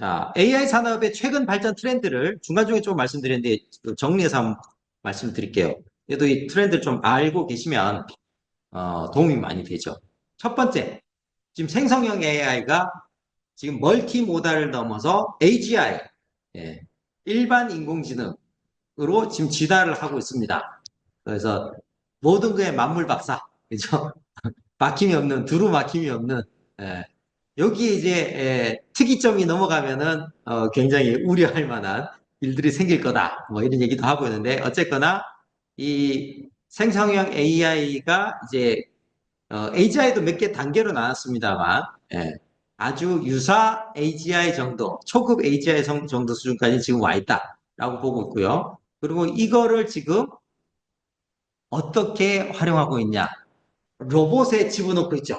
자, AI 산업의 최근 발전 트렌드를 중간중에 좀 말씀드렸는데 정리해서 한번 말씀드릴게요. 그래도 이 트렌드를 좀 알고 계시면 도움이 많이 되죠. 첫 번째, 지금 생성형 AI가 지금 멀티모달을 넘어서 AGI, 예, 일반 인공지능으로 지금 진화를 하고 있습니다. 그래서 모든 거에 만물 박사, 그죠? 막힘이 없는, 두루 막힘이 없는, 예, 여기에 이제 특이점이 넘어가면은 굉장히 우려할 만한 일들이 생길 거다. 뭐 이런 얘기도 하고 있는데 어쨌거나 이 생성형 AI가 이제 AGI도 몇 개 단계로 나눴습니다만 아주 유사 AGI 정도, 초급 AGI 정도 수준까지 지금 와 있다라고 보고 있고요. 그리고 이거를 지금 어떻게 활용하고 있냐? 로봇에 집어넣고 있죠.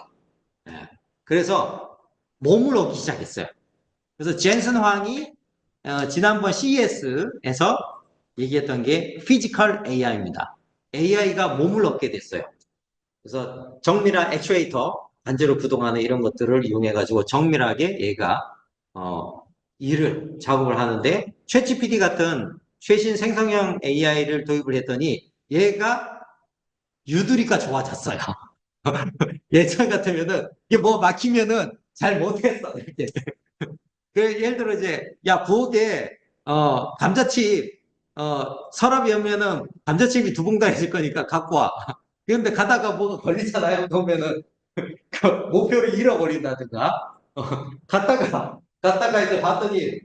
예. 그래서 몸을 얻기 시작했어요. 그래서 젠슨 황이 지난번 CES에서 얘기했던 게 피지컬 AI입니다. AI가 몸을 얻게 됐어요. 그래서 정밀한 액추에이터, 관제로 구동하는 이런 것들을 이용해가지고 정밀하게 얘가 일을 작업을 하는데 챗GPT 같은 최신 생성형 AI를 도입을 했더니 얘가 유두리가 좋아졌어요. 예전 같으면은 이게 뭐 막히면은 잘 못했어 이렇게. 그 예를 들어 이제 야 부엌에 감자칩 서랍이 오면은 감자칩이 두 봉다리 있을 거니까 갖고 와. 그런데 가다가 뭐가 걸리잖아요. 그러면은 그 목표를 잃어버린다든가 갔다가 이제 봤더니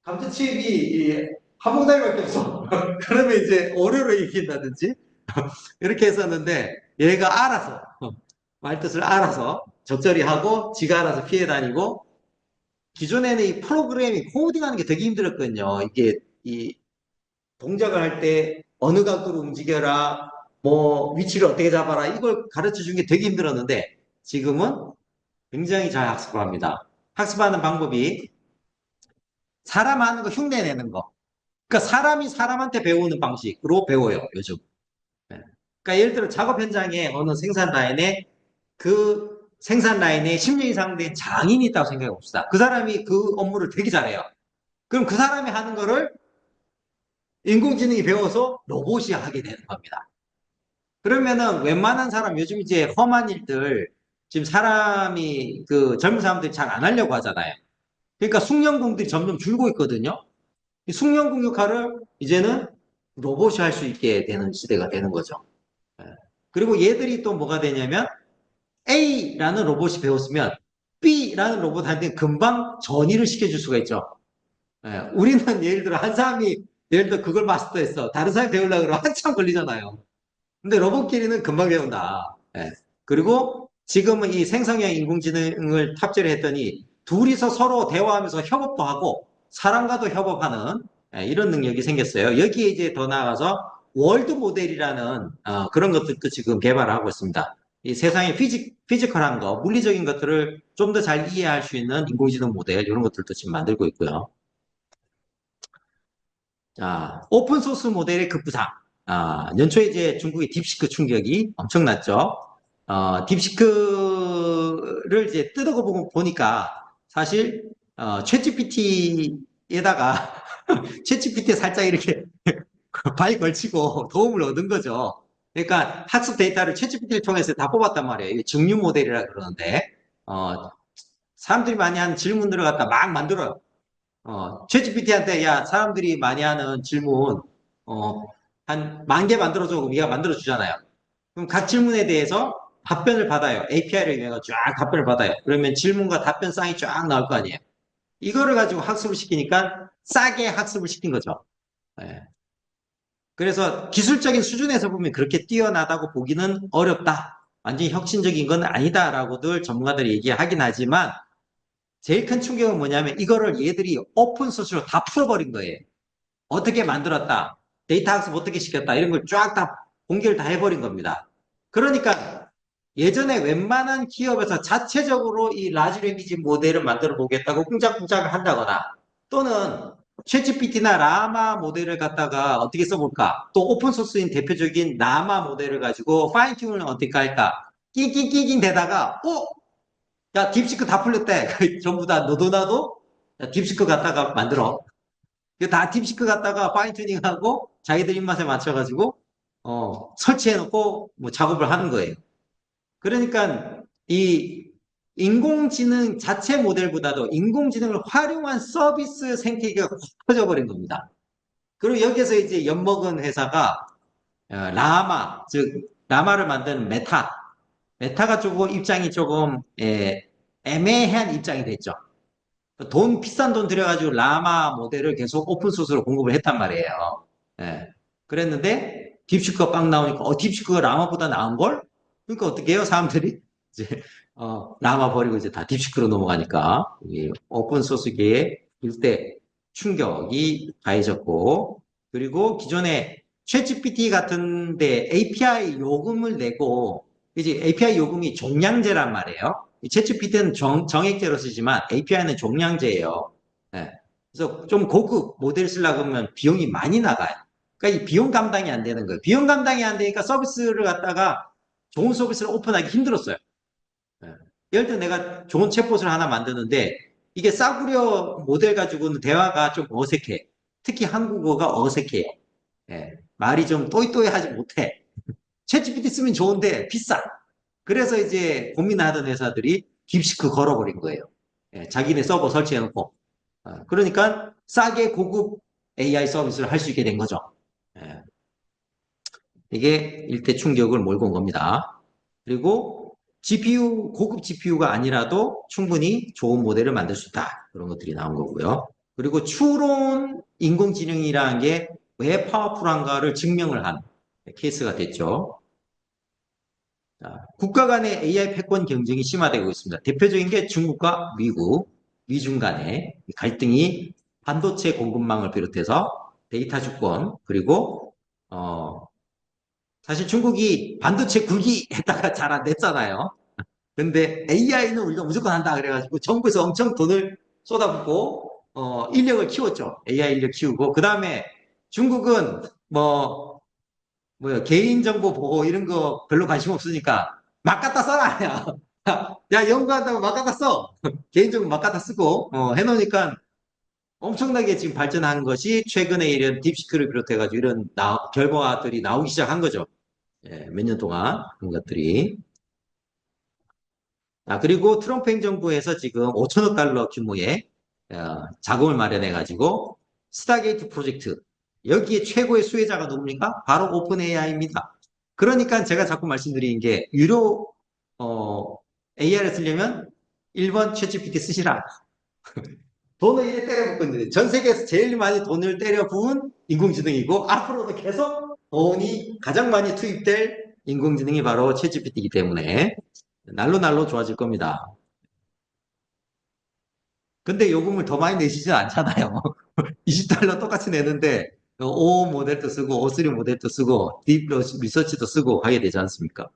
감자칩이 한 봉다리밖에 없어. 그러면 이제 오류를 일으킨다든지 이렇게 했었는데 얘가 알아서 말뜻을 알아서 적절히 하고 지가 알아서 피해 다니고 기존에는 이 프로그램이 코딩하는 게 되게 힘들었거든요. 이게 이 동작을 할 때 어느 각도로 움직여라, 뭐 위치를 어떻게 잡아라 이걸 가르쳐 준 게 되게 힘들었는데 지금은 굉장히 잘 학습을 합니다. 학습하는 방법이 사람 하는 거 흉내 내는 거. 그러니까 사람이 사람한테 배우는 방식으로 배워요, 요즘. 네. 그러니까 예를 들어 작업 현장에 어느 생산 라인에 그 생산 라인에 10년 이상 된 장인이 있다고 생각해 봅시다. 그 사람이 그 업무를 되게 잘해요. 그럼 그 사람이 하는 거를 인공지능이 배워서 로봇이 하게 되는 겁니다. 그러면은 웬만한 사람 요즘 이제 험한 일들 지금 사람이 그 젊은 사람들이 잘 안 하려고 하잖아요. 그러니까 숙련공들이 점점 줄고 있거든요. 이 숙련공 역할을 이제는 로봇이 할 수 있게 되는 시대가 되는 거죠. 예. 그리고 얘들이 또 뭐가 되냐면 A라는 로봇이 배웠으면 B라는 로봇한테 금방 전이를 시켜줄 수가 있죠. 예, 우리는 예를 들어 한 사람이 예를 들어 그걸 마스터했어. 다른 사람이 배우려고 그러면 한참 걸리잖아요. 근데 로봇끼리는 금방 배운다. 예. 그리고 지금은 이 생성형 인공지능을 탑재를 했더니 둘이서 서로 대화하면서 협업도 하고 사람과도 협업하는 이런 능력이 생겼어요. 여기에 이제 더 나아가서 월드 모델이라는 그런 것들도 지금 개발을 하고 있습니다. 이 세상의 피지컬한 거, 물리적인 것들을 좀 더 잘 이해할 수 있는 인공지능 모델 이런 것들도 지금 만들고 있고요. 자, 오픈소스 모델의 급부상. 연초에 이제 중국의 딥시크 충격이 엄청났죠. 딥시크를 이제 보니까 사실, 챗GPT에다가, 챗GPT에 살짝 이렇게 발 걸치고 도움을 얻은 거죠. 그러니까 학습 데이터를 챗GPT를 통해서 다 뽑았단 말이에요. 이게 증류 모델이라 그러는데, 사람들이 많이 하는 질문들을 갖다 막 만들어요. 챗GPT한테 야 사람들이 많이 하는 질문 한 10,000개 만들어줘 그럼 얘가 만들어주잖아요. 그럼 각 질문에 대해서 답변을 받아요. API를 이용해서 쫙 답변을 받아요. 그러면 질문과 답변 쌍이 쫙 나올 거 아니에요. 이거를 가지고 학습을 시키니까 싸게 학습을 시킨 거죠. 예. 그래서 기술적인 수준에서 보면 그렇게 뛰어나다고 보기는 어렵다. 완전히 혁신적인 건 아니다라고들 전문가들이 얘기하긴 하지만 제일 큰 충격은 뭐냐면 이거를 얘들이 오픈 소스로 다 풀어버린 거예요. 어떻게 만들었다, 데이터 학습 어떻게 시켰다 이런 걸 쫙 다 공개를 다 해버린 겁니다. 그러니까 예전에 웬만한 기업에서 자체적으로 이 라지 레미지 모델을 만들어 보겠다고 꿍짝꿍짝을 한다거나 또는 챗GPT나 라마 모델을 갖다가 어떻게 써볼까 또 오픈소스인 대표적인 라마 모델을 가지고 파인 튜닝을 어떻게 할까 끼깅 대다가 야 딥시크 다 풀렸대 전부 다 너도 나도 딥시크 갖다가 만들어. 이거 다 딥시크 갖다가 파인 튜닝하고 자기들 입맛에 맞춰가지고 설치해놓고 뭐 작업을 하는 거예요. 그러니까 이 인공지능 자체 모델보다도 인공지능을 활용한 서비스 생태계가 확 퍼져버린 겁니다. 그리고 여기에서 이제 엿먹은 회사가 라마, 즉 라마를 만드는 메타가 조금 입장이 조금 애매한 입장이 됐죠. 돈 비싼 돈 들여가지고 라마 모델을 계속 오픈소스로 공급을 했단 말이에요. 예. 그랬는데 딥시크가 빵 나오니까 딥시크가 라마보다 나은 걸? 그러니까 어떻게 해요? 사람들이 이제 라마 버리고 이제 다 딥시크로 넘어가니까 이 오픈소스계에 일대 충격이 가해졌고, 그리고 기존에 챗GPT 같은데 API 요금을 내고, 이제 API 요금이 종량제란 말이에요. 챗GPT는 정액제로 쓰지만 API는 종량제예요. 네. 그래서 좀 고급 모델 쓰려고 하면 비용이 많이 나가요. 그러니까 이 비용 감당이 안 되는 거예요. 비용 감당이 안 되니까 서비스를 갖다가 좋은 서비스를 오픈하기 힘들었어요. 네. 예를 들어 내가 좋은 챗봇을 하나 만드는데 이게 싸구려 모델 가지고는 대화가 좀 어색해. 특히 한국어가 어색해요. 네. 말이 좀 또이또이하지 못해. 챗GPT 쓰면 좋은데 비싸. 그래서 이제 고민하던 회사들이 딥시크 걸어버린 거예요. 예, 자기네 서버 설치해놓고. 그러니까 싸게 고급 AI 서비스를 할 수 있게 된 거죠. 예, 이게 일대 충격을 몰고 온 겁니다. 그리고 GPU, 고급 GPU가 아니라도 충분히 좋은 모델을 만들 수 있다. 그런 것들이 나온 거고요. 그리고 추론 인공지능이라는 게 왜 파워풀한가를 증명을 한 케이스가 됐죠. 자, 국가 간의 AI 패권 경쟁이 심화되고 있습니다. 대표적인 게 중국과 미국, 미중 간의 갈등이 반도체 공급망을 비롯해서 데이터 주권, 그리고 사실 중국이 반도체 굴기 했다가 잘 안 됐잖아요. 근데 AI는 우리가 무조건 한다 그래가지고 정부에서 엄청 돈을 쏟아붓고 인력을 키웠죠. AI 인력 키우고, 그 다음에 중국은 개인정보 보호 이런 거 별로 관심 없으니까 막 갖다 써라, 야. 야, 연구한다고 막 갖다 써. 개인정보 막 갖다 쓰고, 해놓으니까 엄청나게 지금 발전한 것이 최근에 이런 딥시크를 비롯해가지고 이런 결과들이 나오기 시작한 거죠. 예, 몇 년 동안 그런 것들이. 그리고 트럼프 행정부에서 지금 5천억 달러 규모의 자금을 마련해가지고 스타게이트 프로젝트, 여기에 최고의 수혜자가 누굽니까? 바로 오픈 AI입니다. 그러니까 제가 자꾸 말씀드리는 게 유료 AI를 쓰려면 1번 챗GPT 쓰시라. 돈을 이래 때려 붓고 있는데 전 세계에서 제일 많이 돈을 때려 부은 인공지능이고 앞으로도 계속 돈이 가장 많이 투입될 인공지능이 바로 챗GPT이기 때문에 날로 날로 좋아질 겁니다. 근데 요금을 더 많이 내시진 않잖아요. 20달러 똑같이 내는데 O 모델도 쓰고 O3 모델도 쓰고 딥 리서치도 쓰고 하게 되지 않습니까?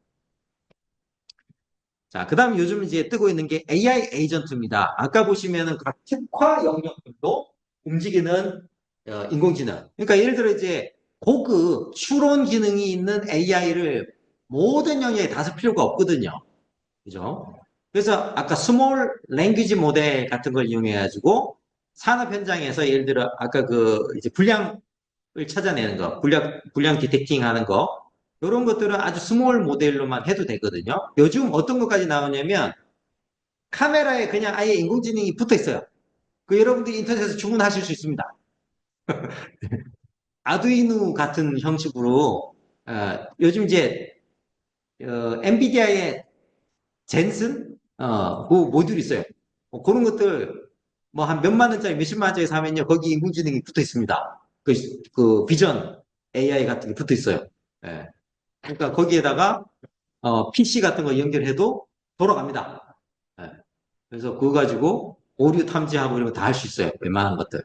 자, 그 다음 요즘 이제 뜨고 있는 게 AI 에이전트입니다. 아까 보시면은 각 특화 영역들도 움직이는 인공지능. 그러니까 예를 들어 이제 고급 추론 기능이 있는 AI를 모든 영역에 다 쓸 필요가 없거든요. 그죠? 그래서 아까 스몰 랭귀지 모델 같은 걸 이용해가지고 산업 현장에서 예를 들어 아까 그 이제 불량을 찾아내는 거, 불량 디텍팅 하는 거, 이런 것들은 아주 스몰 모델로만 해도 되거든요. 요즘 어떤 것까지 나오냐면 카메라에 그냥 아예 인공지능이 붙어 있어요. 그 여러분들이 인터넷에서 주문하실 수 있습니다. 아두이노 같은 형식으로 요즘 이제 엔비디아의 젠슨 그 모듈 있어요. 그런 것들 뭐 한 몇만 원짜리 몇십만 원짜리 사면요 거기 인공지능이 붙어 있습니다. 그 비전 AI 같은 게 붙어 있어요. 예. 그러니까 거기에다가 PC 같은 거 연결해도 돌아갑니다. 예. 그래서 그거 가지고 오류 탐지하고 이런 거 다 할 수 있어요. 웬만한 것들.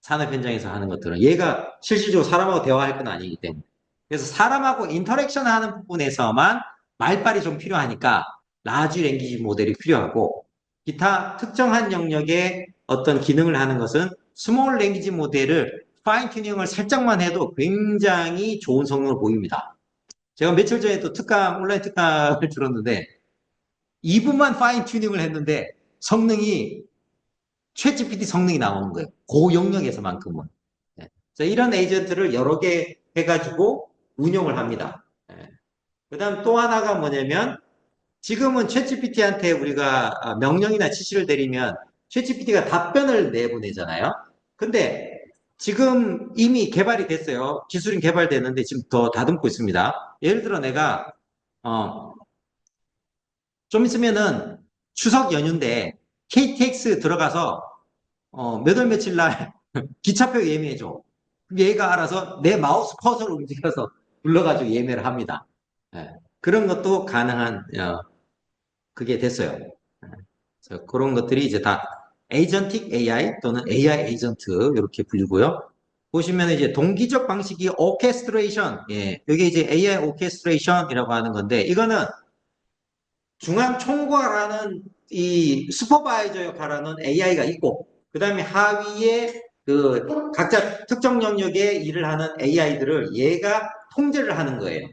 산업 현장에서 하는 것들은 얘가 실질적으로 사람하고 대화할 건 아니기 때문에. 그래서 사람하고 인터랙션 하는 부분에서만 말빨이 좀 필요하니까 라지 랭귀지 모델이 필요하고, 기타 특정한 영역의 어떤 기능을 하는 것은 스몰 랭귀지 모델을 파인 튜닝을 살짝만 해도 굉장히 좋은 성능을 보입니다. 제가 며칠 전에 또 온라인 특강을 들었는데 2분만 파인 튜닝을 했는데 성능이 챗GPT 성능이 나오는 거예요. 그 영역에서만큼은. 예. 그래서 이런 에이전트를 여러 개 해가지고 운용을 합니다. 예. 그다음 또 하나가 뭐냐면 지금은 챗GPT한테 우리가 명령이나 지시를 내리면 챗GPT가 답변을 내보내잖아요. 근데 지금 이미 개발이 됐어요. 기술이 개발됐는데 지금 더 다듬고 있습니다. 예를 들어 내가 좀 있으면은 추석 연휴인데 KTX 들어가서 몇 월 며칠 날 기차표 예매해줘. 그럼 얘가 알아서 내 마우스 커서를 움직여서 눌러가지고 예매를 합니다. 예. 그런 것도 가능한 그게 됐어요. 예. 그래서 그런 것들이 이제 다 에이전틱 AI 또는 AI 에이전트 이렇게 불리고요. 보시면 이제 동기적 방식이 오케스트레이션, 예, 이게 이제 AI 오케스트레이션이라고 하는 건데 이거는 중앙 총괄하는 이 슈퍼바이저 역할하는 AI가 있고 그 다음에 하위에 그 각자 특정 영역에 일을 하는 AI들을 얘가 통제를 하는 거예요.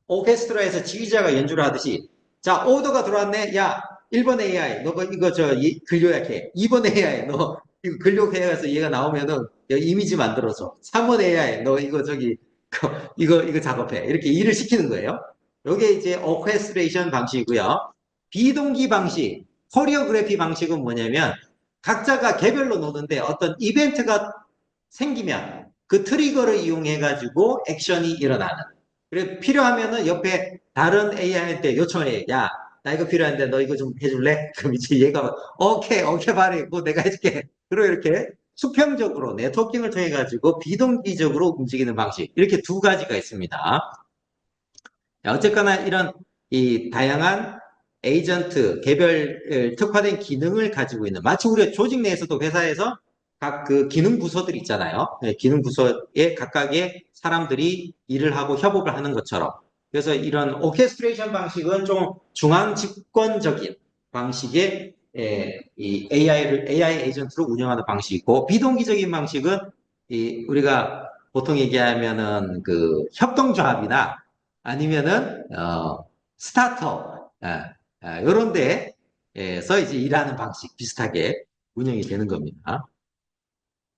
오케스트라에서 지휘자가 연주를 하듯이 자 오더가 들어왔네. 야 1번 AI 너 이거 저 근력약해. 2번 AI 너 이거 근력해서 얘가 나오면은 이미지 만들어서 3번 AI 너 이거 저기 이거 작업해. 이렇게 일을 시키는 거예요. 이게 이제 오케스트레이션 방식이고요. 비동기 방식, 코리오그래피 방식은 뭐냐면 각자가 개별로 노는데 어떤 이벤트가 생기면 그 트리거를 이용해 가지고 액션이 일어나는. 그래 필요하면은 옆에 다른 AI한테 요청을 해. 야, 나 이거 필요한데 너 이거 좀 해줄래? 그럼 이제 얘가 오케이, 오케이, 말해. 뭐 내가 해줄게. 그리고 이렇게 수평적으로 네트워킹을 통해 가지고 비동기적으로 움직이는 방식. 이렇게 두 가지가 있습니다. 어쨌거나 이런 이 다양한 에이전트, 개별 특화된 기능을 가지고 있는 마치 우리 조직 내에서도 회사에서 각 그 기능 부서들이 있잖아요. 네, 기능 부서에 각각의 사람들이 일을 하고 협업을 하는 것처럼. 그래서 이런 오케스트레이션 방식은 좀 중앙 집권적인 방식의 이 AI 에이전트로 운영하는 방식이고 비동기적인 방식은 우리가 보통 얘기하면은 그 협동조합이나 아니면은 스타트업 이런 데에서 이제 일하는 방식 비슷하게 운영이 되는 겁니다.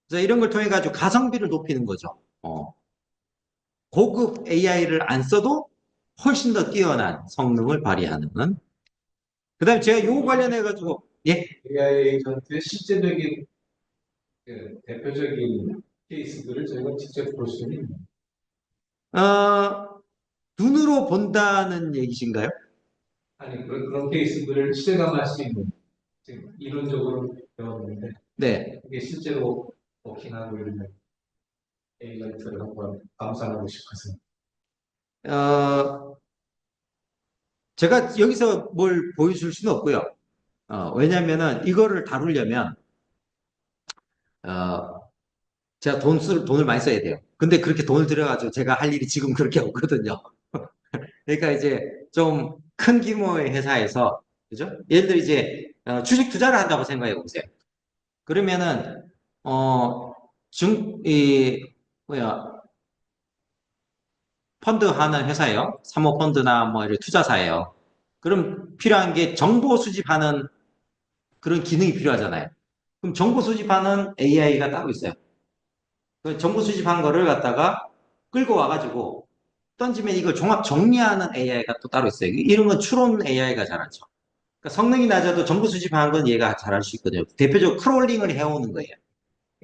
그래서 이런 걸 통해 가지고 가성비를 높이는 거죠. 고급 AI를 안 써도 훨씬 더 뛰어난 성능을 발휘하는. 그다음에 제가 요거 관련해 가지고 예, AI 에이전트의 실제적인 그 대표적인 케이스들을 저희가 직접 볼 수 있는 눈으로 본다는 얘기신가요? 아니 그런 케이스들을 실감할 수 있는 지금 이론적으로 배웠는데 네. 이게 실제로 워킹하고 있는 에이전트를 한번 감상하고 싶어서 어, 제가 여기서 뭘 보여줄 수는 없고요. 왜냐면은 이거를 다루려면 어, 제가 돈을 많이 써야 돼요. 근데 그렇게 돈을 들여가지고 제가 할 일이 지금 그렇게 없거든요. 그러니까 이제 좀 큰 규모의 회사에서, 그죠? 예를 들어 이제, 주식 투자를 한다고 생각해 보세요. 그러면은, 어, 뭐야, 펀드 하는 회사예요. 사모펀드나 뭐 이런 투자사예요. 그럼 필요한 게 정보 수집하는 그런 기능이 필요하잖아요. 그럼 정보 수집하는 AI가 따로 있어요. 그 정보 수집한 거를 갖다가 끌고 와가지고 던지면 이걸 종합 정리하는 AI가 또 따로 있어요. 이런 건 추론 AI가 잘하죠. 그러니까 성능이 낮아도 정보 수집하는 건 얘가 잘할 수 있거든요. 대표적으로 크롤링을 해오는 거예요.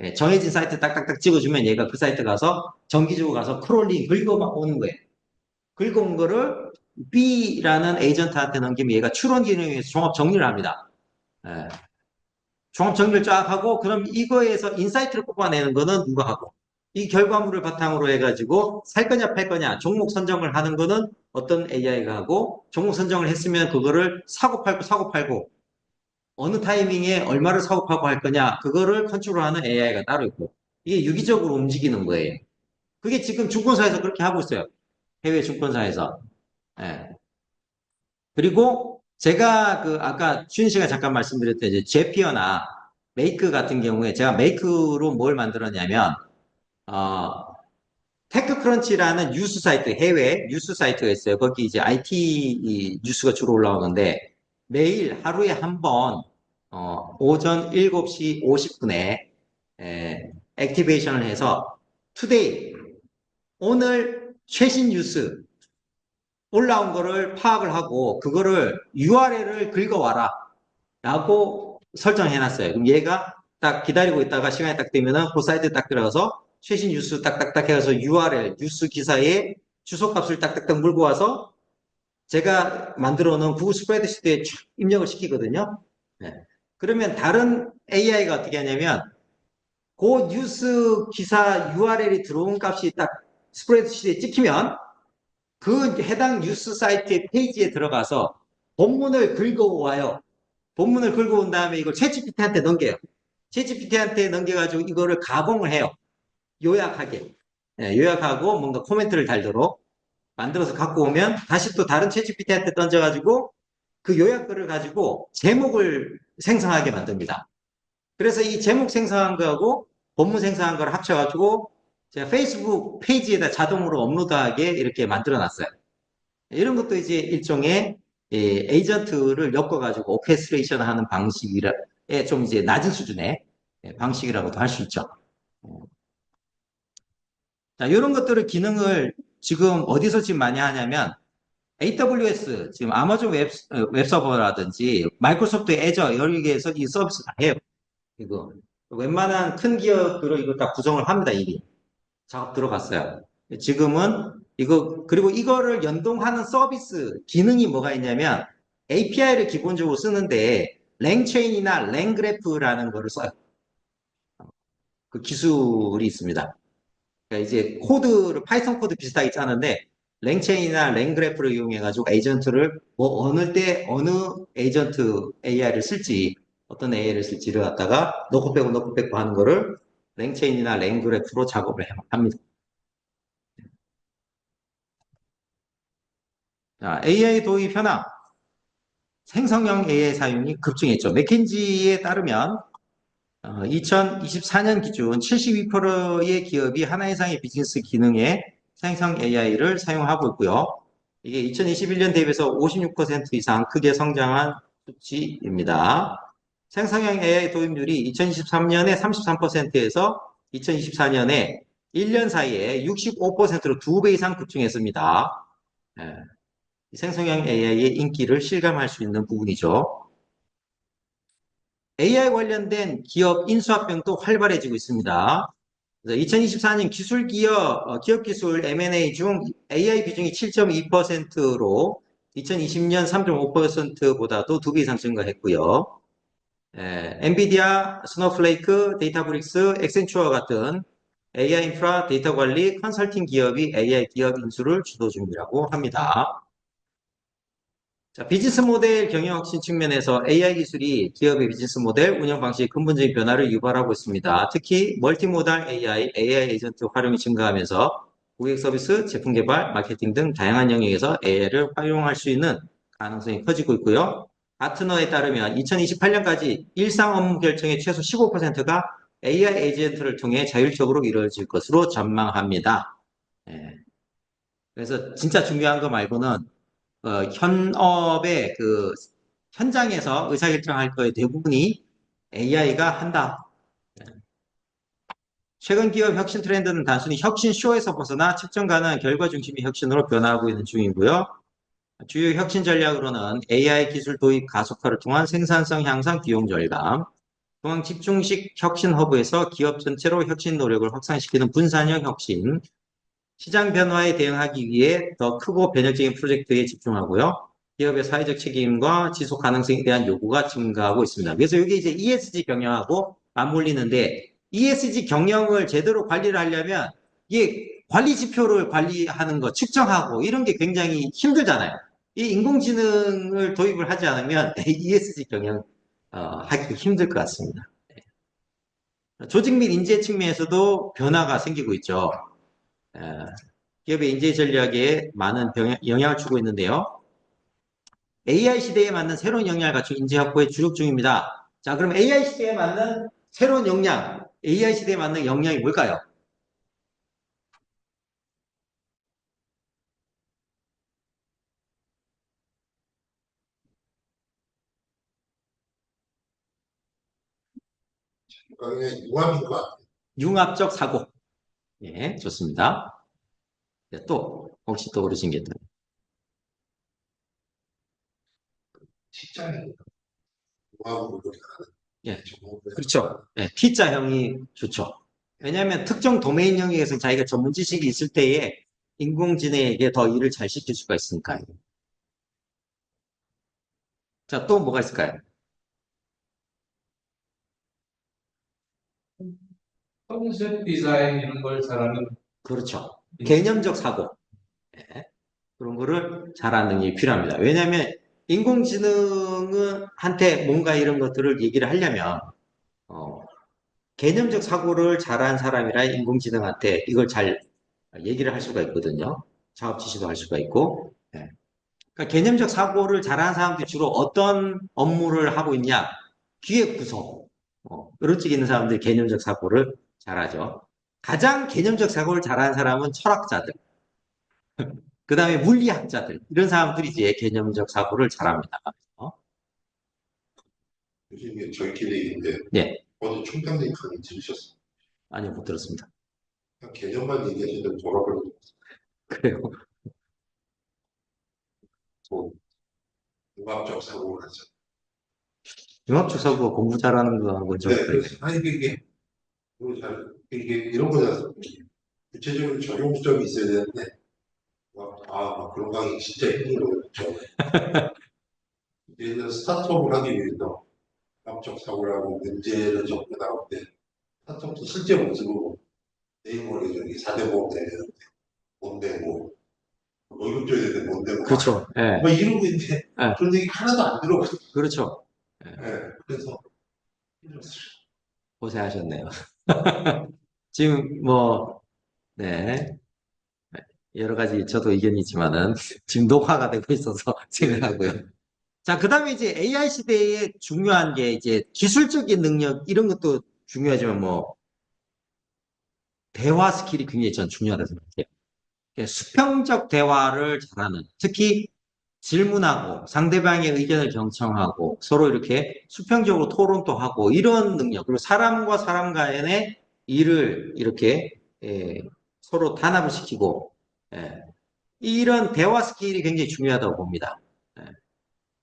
예, 정해진 사이트 딱딱딱 찍어주면 얘가 그 사이트 가서 정기적으로 가서 크롤링 긁어오는 거예요. 긁어온 거를 B라는 에이전트한테 넘기면 얘가 추론 기능에서 종합 정리를 합니다. 예, 종합 정리를 쫙 하고 그럼 이거에서 인사이트를 뽑아내는 거는 누가 하고 이 결과물을 바탕으로 해가지고 살 거냐 팔 거냐 종목 선정을 하는 거는 어떤 AI가 하고 종목 선정을 했으면 그거를 사고 팔고 어느 타이밍에 얼마를 사고 팔고 할 거냐 그거를 컨트롤하는 AI가 따로 있고 이게 유기적으로 움직이는 거예요. 그게 지금 증권사에서 그렇게 하고 있어요. 해외 증권사에서. 예. 그리고 제가 그 아까 춘 씨가 잠깐 말씀드렸던 이제 제피어나 메이크 같은 경우에 제가 메이크로 뭘 만들었냐면 어 테크크런치라는 뉴스 사이트 해외 뉴스 사이트가 있어요. 거기 이제 IT 뉴스가 주로 올라오는데 매일 하루에 한 번 오전 7시 50분에 액티베이션을 해서 투데이 오늘 최신 뉴스 올라온 거를 파악을 하고 그거를 URL을 긁어와라 라고 설정해 놨어요. 그럼 얘가 딱 기다리고 있다가 시간이 딱 되면은 그 사이트에 딱 들어가서 최신 뉴스 딱딱딱 해서 URL 뉴스 기사에 주소값을 딱딱딱 물고 와서 제가 만들어 놓은 구글 스프레드시트에 입력을 시키거든요. 네. 그러면 다른 AI가 어떻게 하냐면 그 뉴스 기사 URL이 들어온 값이 딱 스프레드시트에 찍히면 그 해당 뉴스 사이트의 페이지에 들어가서 본문을 긁어와요. 본문을 긁어온 다음에 이걸 챗GPT한테 넘겨요. 챗GPT한테 넘겨가지고 이거를 가공을 해요. 요약하게. 예, 요약하고 뭔가 코멘트를 달도록 만들어서 갖고 오면 다시 또 다른 챗GPT한테 던져가지고 그 요약글을 가지고 제목을 생성하게 만듭니다. 그래서 이 제목 생성한 거하고 본문 생성한 걸 합쳐가지고 제가 페이스북 페이지에다 자동으로 업로드하게 이렇게 만들어 놨어요. 이런 것도 이제 일종의 에이전트를 엮어가지고 오케스트레이션 하는 방식이라, 좀 이제 낮은 수준의 방식이라고도 할 수 있죠. 자, 이런 것들을 기능을 지금 어디서 지금 많이 하냐면 AWS, 지금 아마존 웹서버라든지 마이크로소프트 애저 여기에서 이 서비스 다 해요. 이거. 웬만한 큰 기업들은 이거 다 구성을 합니다, 이미. 작업 들어갔어요. 지금은 이거, 그리고 이거를 연동하는 서비스 기능이 뭐가 있냐면 API를 기본적으로 쓰는데 랭체인이나 랭그래프라는 거를 써요. 그 기술이 있습니다. 그러니까 이제 코드를, 파이썬 코드 비슷하게 짜는데 랭체인이나 랭그래프를 이용해가지고 에이전트를 뭐 어느 때 어느 에이전트 AI를 쓸지 어떤 AI를 쓸지를 갖다가 넣고 빼고 하는 거를 랭체인이나 랭그래프로 작업을 합니다. 자, AI 도입 현황. 생성형 AI 사용이 급증했죠. 맥킨지에 따르면 2024년 기준 72%의 기업이 하나 이상의 비즈니스 기능에 생성 AI를 사용하고 있고요. 이게 2021년 대비해서 56% 이상 크게 성장한 수치입니다. 생성형 AI 도입률이 2023년에 33%에서 2024년에 1년 사이에 65%로 2배 이상 급증했습니다. 예, 생성형 AI의 인기를 실감할 수 있는 부분이죠. AI 관련된 기업 인수합병도 활발해지고 있습니다. 2024년 기업 기술 M&A 중 AI 비중이 7.2%로 2020년 3.5%보다도 2배 이상 증가했고요. 엔비디아, 스노플레이크, 데이터브릭스, 엑센추어 같은 AI 인프라 데이터 관리 컨설팅 기업이 AI 기업 인수를 주도 중이라고 합니다. 자, 비즈니스 모델 경영 혁신 측면에서 AI 기술이 기업의 비즈니스 모델 운영 방식 근본적인 변화를 유발하고 있습니다. 특히 멀티모달 AI, AI 에이전트 활용이 증가하면서 고객 서비스, 제품 개발, 마케팅 등 다양한 영역에서 AI를 활용할 수 있는 가능성이 커지고 있고요. 가트너에 따르면 2028년까지 일상 업무 결정의 최소 15%가 AI 에이전트를 통해 자율적으로 이루어질 것으로 전망합니다. 예. 그래서 진짜 중요한 거 말고는 현업의 그 현장에서 의사결정할 거의 대부분이 AI가 한다. 최근 기업 혁신 트렌드는 단순히 혁신 쇼에서 벗어나 측정 가능한 결과 중심의 혁신으로 변화하고 있는 중이고요. 주요 혁신 전략으로는 AI 기술 도입 가속화를 통한 생산성 향상 비용 절감, 중앙 집중식 혁신 허브에서 기업 전체로 혁신 노력을 확산시키는 분산형 혁신, 시장 변화에 대응하기 위해 더 크고 변혁적인 프로젝트에 집중하고요. 기업의 사회적 책임과 지속 가능성에 대한 요구가 증가하고 있습니다. 그래서 이게 이제 ESG 경영하고 맞물리는데 ESG 경영을 제대로 관리를 하려면 이게 관리 지표를 관리하는 거, 측정하고 이런 게 굉장히 힘들잖아요. 이 인공지능을 도입을 하지 않으면 ESG 경영 하기 힘들 것 같습니다. 조직 및 인재 측면에서도 변화가 생기고 있죠. 에, 기업의 인재 전략에 많은 영향을 주고 있는데요. AI 시대에 맞는 새로운 역량을 갖춘 인재 확보에 주력 중입니다. 자, 그럼 AI 시대에 맞는 새로운 역량, AI 시대에 맞는 역량이 뭘까요? 그러니까 그냥 융합인 것 같아요. 융합적 사고. 예, 좋습니다. 네, 또 혹시 떠오르신 게 있나요? 직장이 융합으로 하는 예, 전공을 그렇죠. 예, T자형이 좋죠. 왜냐하면 특정 도메인 영역에서 자기가 전문 지식이 있을 때에 인공지능에게 더 일을 잘 시킬 수가 있으니까요. 자, 또 뭐가 있을까요? 컨셉 디자인 이런 걸 잘하는 그렇죠. 개념적 사고. 예, 그런 거를 잘하는 능력이 필요합니다. 왜냐하면 인공지능은 한테 뭔가 이런 것들을 얘기를 하려면 어, 개념적 사고를 잘한 사람이라 인공지능한테 이걸 잘 얘기를 할 수가 있거든요. 작업 지시도 할 수가 있고. 예. 그러니까 개념적 사고를 잘하는 사람들이 주로 어떤 업무를 하고 있냐? 기획 구성. 이런 쪽에 있는 사람들이 개념적 사고를 잘하죠. 가장 개념적 사고를 잘하는 사람은 철학자들, 그 다음에 물리학자들, 이런 사람들이 이제 개념적 사고를 잘합니다. 요즘에 저희끼리 있는데 예, 어제 총장님 강의 들으셨어요. 아니요, 못 들었습니다. 그냥 개념만 얘기하시던 돌아버리고 그래요. 또 융합적 사고를 하죠. 융합적 사고가 공부 잘하는 거하고 좀, 네, 그래서 아니 이게 이런 거잖아요. 구체적으로 적용점이 있어야 되는데 막 그런 강의 진짜 힘들어요. 예를 스타트업을 하기 위해서 융합적 사고라고 문제를 접근할 때 스타트업도 실제 모습으로 네이버에 저기 4대 보험 내면 뭔데 뭐 월급 줘야 되는데 뭔데 뭐 그렇죠. 예, 막 이러고 있는데 예, 그런 얘기 하나도 안 들어가요. 그렇죠. 예, 네, 그래서 힘들었어요. 고생하셨네요. 지금 뭐, 네, 여러 가지 저도 의견이 있지만은 지금 녹화가 되고 있어서 생각하고요. 자, 그 다음에 이제 AI 시대에 중요한 게 이제 기술적인 능력, 이런 것도 중요하지만 뭐, 대화 스킬이 굉장히 전 중요하다고 생각해요. 수평적 대화를 잘하는, 특히 질문하고 상대방의 의견을 경청하고 서로 이렇게 수평적으로 토론도 하고 이런 능력, 그리고 사람과 사람 간의 일을 이렇게 서로 단합을 시키고 예, 이런 대화 스킬이 굉장히 중요하다고 봅니다. 예.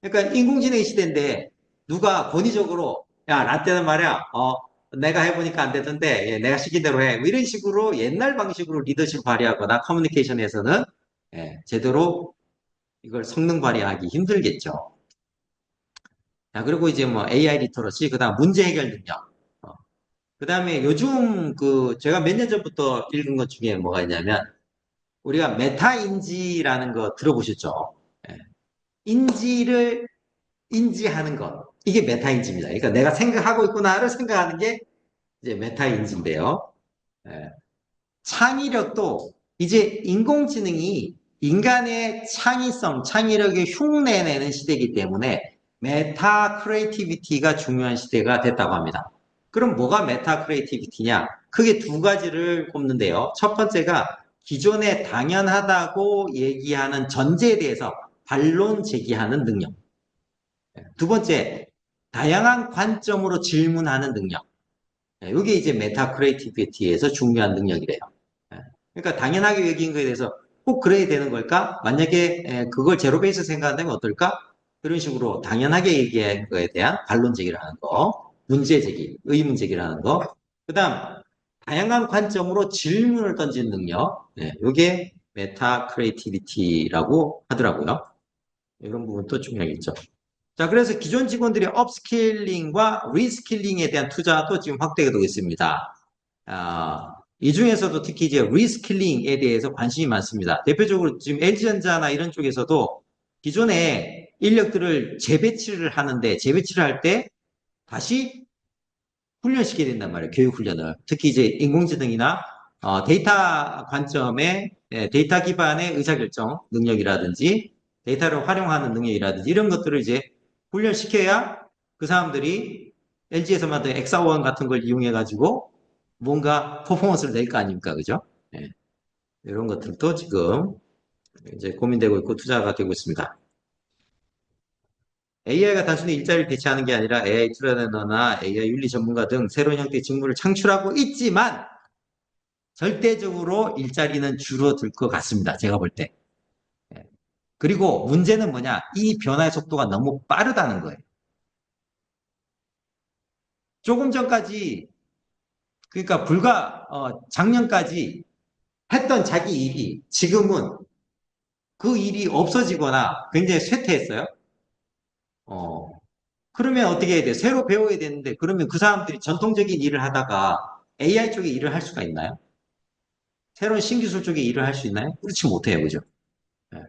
그러니까 인공지능 시대인데 누가 권위적으로 야, 나 때는 말이야, 내가 해보니까 안 되던데, 예, 내가 시킨 대로 해. 뭐 이런 식으로 옛날 방식으로 리더십 발휘하거나 커뮤니케이션에서는 예, 제대로 이걸 성능 발휘하기 힘들겠죠. 자, 그리고 이제 뭐 AI 리터러시, 그 다음 문제 해결 능력. 그 다음에 요즘 제가 몇 년 전부터 읽은 것 중에 뭐가 있냐면, 우리가 메타인지라는 거 들어보셨죠? 예. 인지를 인지하는 것. 이게 메타인지입니다. 그러니까 내가 생각하고 있구나를 생각하는 게 이제 메타인지인데요. 예. 창의력도 이제 인공지능이 인간의 창의성, 창의력을 흉내내는 시대이기 때문에 메타 크리에이티비티가 중요한 시대가 됐다고 합니다. 그럼 뭐가 메타 크리에이티비티냐? 크게 두 가지를 꼽는데요. 첫 번째가 기존에 당연하다고 얘기하는 전제에 대해서 반론 제기하는 능력. 두 번째, 다양한 관점으로 질문하는 능력. 이게 이제 메타 크리에이티비티에서 중요한 능력이래요. 예. 그러니까 당연하게 여긴 거에 대해서 꼭 그래야 되는 걸까? 만약에 그걸 제로 베이스 생각한다면 어떨까? 그런 식으로 당연하게 얘기한 거에 대한 반론 제기를 하는 거, 문제 제기, 의문 제기를 하는 거. 그다음 다양한 관점으로 질문을 던지는 능력. 이게 메타 크리에이티비티라고 하더라고요. 이런 부분도 중요하겠죠. 자, 그래서 기존 직원들이 업스킬링과 리스킬링에 대한 투자도 지금 확대가 되고 있습니다. 이 중에서도 특히 이제 리스킬링에 대해서 관심이 많습니다. 대표적으로 지금 LG전자나 이런 쪽에서도 기존에 인력들을 재배치를 하는데 재배치를 할 때 다시 훈련시켜야 된단 말이에요. 교육 훈련을. 특히 이제 인공지능이나 데이터 관점의 데이터 기반의 의사결정 능력이라든지 데이터를 활용하는 능력이라든지 이런 것들을 이제 훈련시켜야 그 사람들이 LG에서 만든 엑사원 같은 걸 이용해 가지고 뭔가 퍼포먼스를 낼 거 아닙니까? 그죠? 예, 이런 것들도 지금 이제 고민되고 있고 투자가 되고 있습니다. AI가 단순히 일자리를 대체하는 게 아니라 AI 트레이너나 AI 윤리 전문가 등 새로운 형태의 직무를 창출하고 있지만 절대적으로 일자리는 줄어들 것 같습니다. 제가 볼 때. 예. 그리고 문제는 뭐냐? 이 변화의 속도가 너무 빠르다는 거예요. 조금 전까지, 그러니까 불과 작년까지 했던 자기 일이 지금은 그 일이 없어지거나 굉장히 쇠퇴했어요. 어, 그러면 어떻게 해야 돼요? 새로 배워야 되는데, 그러면 그 사람들이 전통적인 일을 하다가 AI 쪽에 일을 할 수가 있나요? 새로운 신기술 쪽에 일을 할 수 있나요? 그렇지 못해요. 그죠? 예.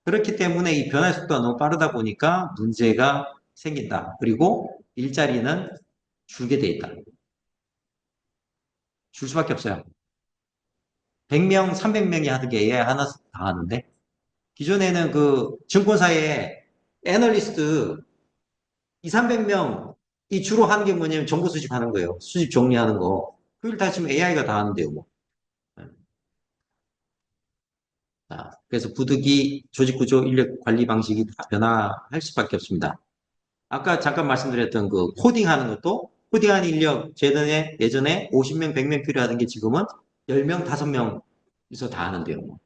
그렇기 때문에 이 변화 속도가 너무 빠르다 보니까 문제가 생긴다. 그리고 일자리는 줄게 돼 있다. 줄 수밖에 없어요. 100명, 300명이 하던 게 AI 하나 다 하는데, 기존에는 그 증권사에 애널리스트 2, 300명이 주로 하는 게 뭐냐면 정보 수집하는 거예요. 수집 정리하는 거. 그걸 다 지금 AI가 다 하는데요, 뭐. 자, 그래서 부득이 조직 구조, 인력 관리 방식이 다 변화할 수밖에 없습니다. 아까 잠깐 말씀드렸던 그 코딩하는 것도 코딩하는 인력 예전에 50명, 100명 필요하던 게 지금은 10명, 5명에서 다 하는데요. 뭐.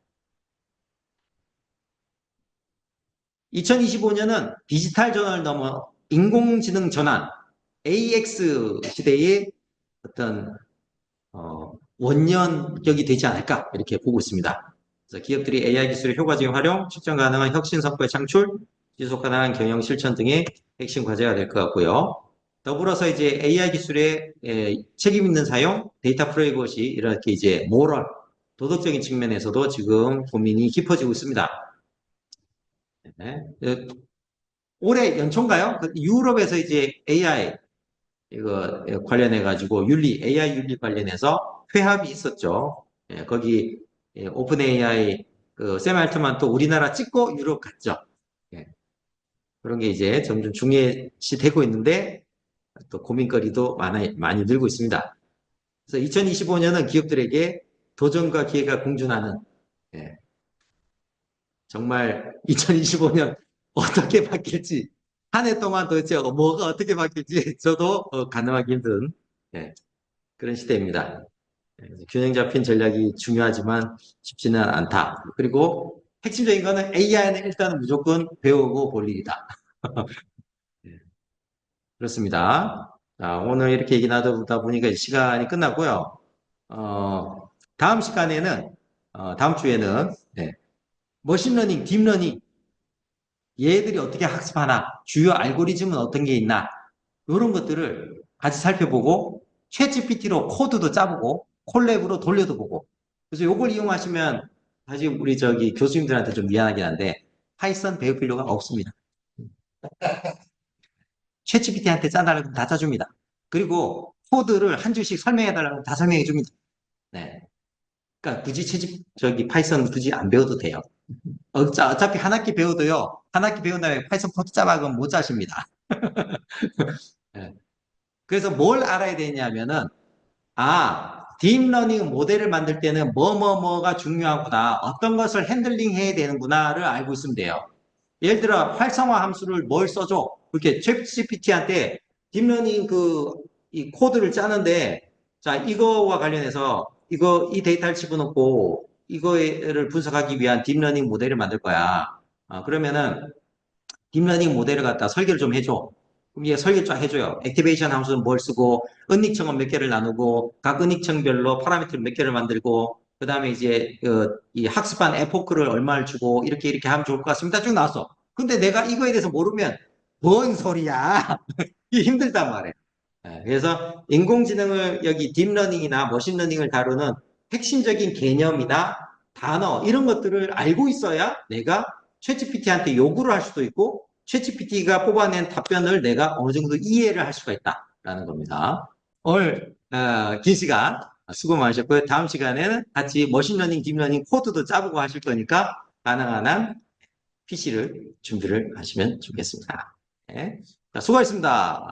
2025년은 디지털 전환을 넘어 인공지능 전환, AX 시대의 어떤 원년격이 되지 않을까 이렇게 보고 있습니다. 그래서 기업들이 AI 기술의 효과적인 활용, 측정 가능한 혁신 성과의 창출, 지속 가능한 경영 실천 등의 핵심 과제가 될 것 같고요. 더불어서 이제 AI 기술의 책임 있는 사용, 데이터 프라이버시 이렇게 이제 모럴, 도덕적인 측면에서도 지금 고민이 깊어지고 있습니다. 네. 올해 연초인가요? 유럽에서 이제 AI 이거 관련해 가지고 AI 윤리 관련해서 회합이 있었죠. 예, 거기 오픈 AI 샘 알트만 또 우리나라 찍고 유럽 갔죠. 예, 그런 게 이제 점점 중요시 되고 있는데 또 고민거리도 많이 늘고 있습니다. 그래서 2025년은 기업들에게 도전과 기회가 공존하는 예, 정말 2025년 어떻게 바뀔지 한 해 동안 도대체 뭐가 어떻게 바뀔지 저도 가늠하기 힘든 예, 그런 시대입니다. 균형 잡힌 전략이 중요하지만 쉽지는 않다. 그리고 핵심적인 거는 AI는 일단은 무조건 배우고 볼 일이다. 예, 그렇습니다. 자, 오늘 이렇게 얘기 나누다 보니까 시간이 끝났고요. 다음 시간에는, 다음 주에는, 네, 머신러닝, 딥러닝, 얘들이 어떻게 학습하나, 주요 알고리즘은 어떤 게 있나, 이런 것들을 같이 살펴보고, 챗GPT로 코드도 짜보고, 콜랩으로 돌려도 보고, 그래서 이걸 이용하시면, 사실 우리 교수님들한테 좀 미안하긴 한데, 파이썬 배울 필요가 없습니다. 챗GPT한테 짜달라고 하면 다 짜줍니다. 그리고 코드를 한 줄씩 설명해달라고 하면 다 설명해 줍니다. 네. 그러니까 굳이 파이썬 굳이 안 배워도 돼요. 어차피 한 학기 배워도요, 한 학기 배운 다음에 파이썬 코드 짜봐 그러면 못 짜십니다. 네. 그래서 뭘 알아야 되냐면은, 딥러닝 모델을 만들 때는 뭐가 중요하구나, 어떤 것을 핸들링 해야 되는구나를 알고 있으면 돼요. 예를 들어 활성화 함수를 뭘 써줘? 그렇게 챗GPT한테 딥러닝 이 코드를 짜는데, 자, 이거와 관련해서 이 데이터를 집어넣고 이거를 분석하기 위한 딥러닝 모델을 만들 거야. 그러면은 딥러닝 모델을 갖다 설계를 좀 해줘. 그럼 얘 설계 쫙 해줘요. 액티베이션 함수는 뭘 쓰고, 은닉층은 몇 개를 나누고, 각 은닉층별로 파라미터 몇 개를 만들고, 그 다음에 이제 이 학습한 에포크를 얼마를 주고 이렇게 하면 좋을 것 같습니다. 쭉 나왔어. 근데 내가 이거에 대해서 모르면 뭔 소리야? 이게 힘들단 말이에요. 그래서 인공지능을 여기 딥러닝이나 머신러닝을 다루는 핵심적인 개념이나 단어 이런 것들을 알고 있어야 내가 챗GPT한테 요구를 할 수도 있고 챗GPT가 뽑아낸 답변을 내가 어느 정도 이해를 할 수가 있다라는 겁니다. 오늘 긴 시간 수고 많으셨고요. 다음 시간에는 같이 머신러닝, 딥러닝 코드도 짜보고 하실 거니까 가능한 한 PC를 준비를 하시면 좋겠습니다. 네. 자, 수고하셨습니다.